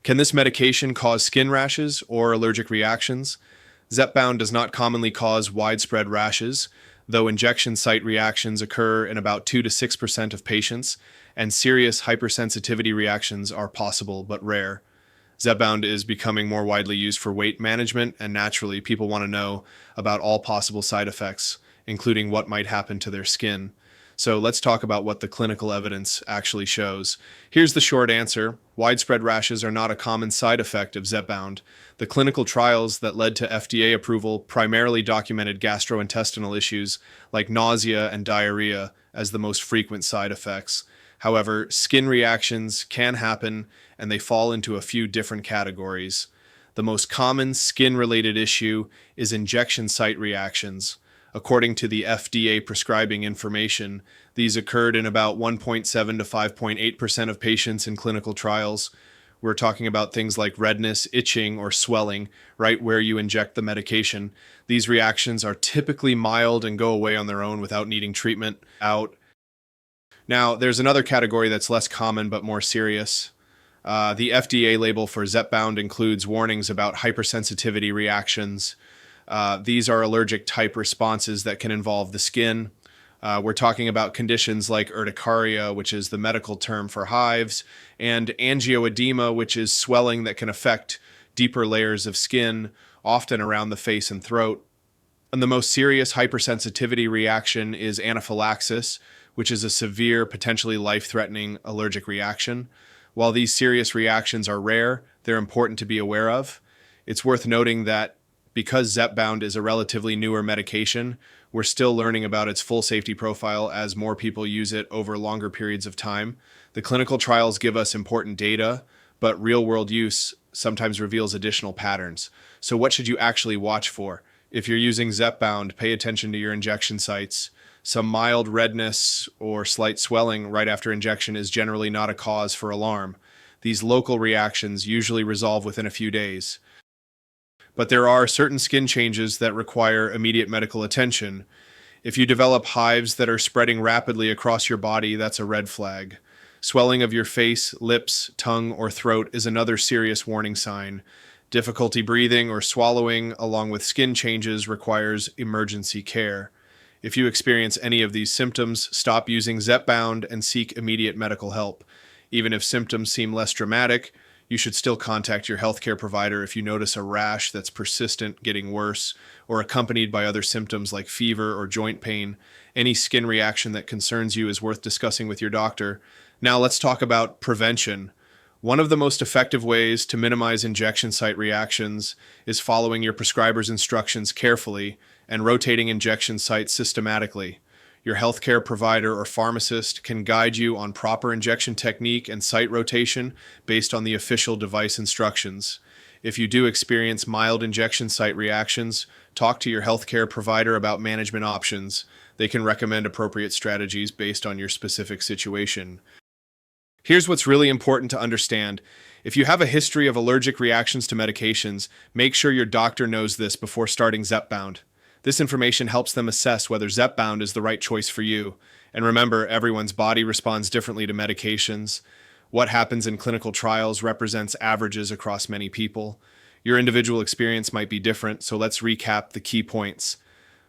Can this medication cause skin rashes or allergic reactions? Zepbound does not commonly cause widespread rashes, though injection site reactions occur in about 2 to 6% of patients, and serious hypersensitivity reactions are possible but rare. Zepbound is becoming more widely used for weight management, and naturally, people want to know about all possible side effects, including what might happen to their skin. So let's talk about what the clinical evidence actually shows. Here's the short answer. Widespread rashes are not a common side effect of Zepbound. The clinical trials that led to FDA approval primarily documented gastrointestinal issues like nausea and diarrhea as the most frequent side effects. However, skin reactions can happen, and they fall into a few different categories. The most common skin-related issue is injection site reactions. According to the FDA prescribing information, these occurred in about 1.7 to 5.8% of patients in clinical trials. We're talking about things like redness, itching, or swelling right where you inject the medication. These reactions are typically mild and go away on their own without needing treatment. Now, there's another category that's less common but more serious. The FDA label for Zepbound includes warnings about hypersensitivity reactions. These are allergic type responses that can involve the skin. We're talking about conditions like urticaria, which is the medical term for hives, and angioedema, which is swelling that can affect deeper layers of skin, often around the face and throat. And the most serious hypersensitivity reaction is anaphylaxis, which is a severe, potentially life-threatening allergic reaction. While these serious reactions are rare, they're important to be aware of. It's worth noting that because Zepbound is a relatively newer medication, we're still learning about its full safety profile as more people use it over longer periods of time. The clinical trials give us important data, but real-world use sometimes reveals additional patterns. So what should you actually watch for? If you're using Zepbound, pay attention to your injection sites. Some mild redness or slight swelling right after injection is generally not a cause for alarm. These local reactions usually resolve within a few days. But there are certain skin changes that require immediate medical attention. If you develop hives that are spreading rapidly across your body, that's a red flag. Swelling of your face, lips, tongue, or throat is another serious warning sign. Difficulty breathing or swallowing, along with skin changes, requires emergency care. If you experience any of these symptoms, stop using Zepbound and seek immediate medical help. Even if symptoms seem less dramatic, you should still contact your healthcare provider if you notice a rash that's persistent, getting worse, or accompanied by other symptoms like fever or joint pain. Any skin reaction that concerns you is worth discussing with your doctor. Now let's talk about prevention. One of the most effective ways to minimize injection site reactions is following your prescriber's instructions carefully and rotating injection sites systematically. Your healthcare provider or pharmacist can guide you on proper injection technique and site rotation based on the official device instructions. If you do experience mild injection site reactions, talk to your healthcare provider about management options. They can recommend appropriate strategies based on your specific situation. Here's what's really important to understand. If you have a history of allergic reactions to medications, make sure your doctor knows this before starting Zepbound. This information helps them assess whether Zepbound is the right choice for you. And remember, everyone's body responds differently to medications. What happens in clinical trials represents averages across many people. Your individual experience might be different, so let's recap the key points.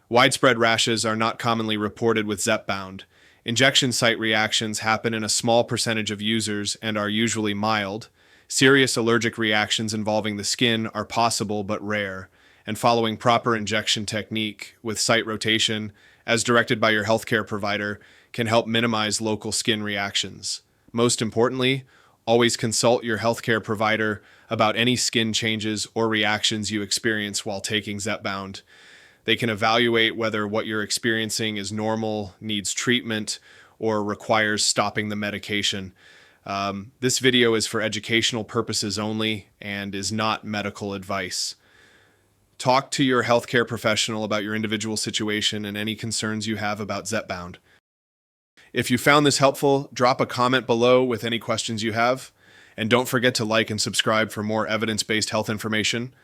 Widespread rashes are not commonly reported with Zepbound. Injection site reactions happen in a small percentage of users and are usually mild. Serious allergic reactions involving the skin are possible but rare. And following proper injection technique with site rotation, as directed by your healthcare provider, can help minimize local skin reactions. Most importantly, always consult your healthcare provider about any skin changes or reactions you experience while taking Zepbound. They can evaluate whether what you're experiencing is normal, needs treatment, or requires stopping the medication. This video is for educational purposes only and is not medical advice. Talk to your healthcare professional about your individual situation and any concerns you have about Zepbound. If you found this helpful, drop a comment below with any questions you have. And don't forget to like and subscribe for more evidence-based health information.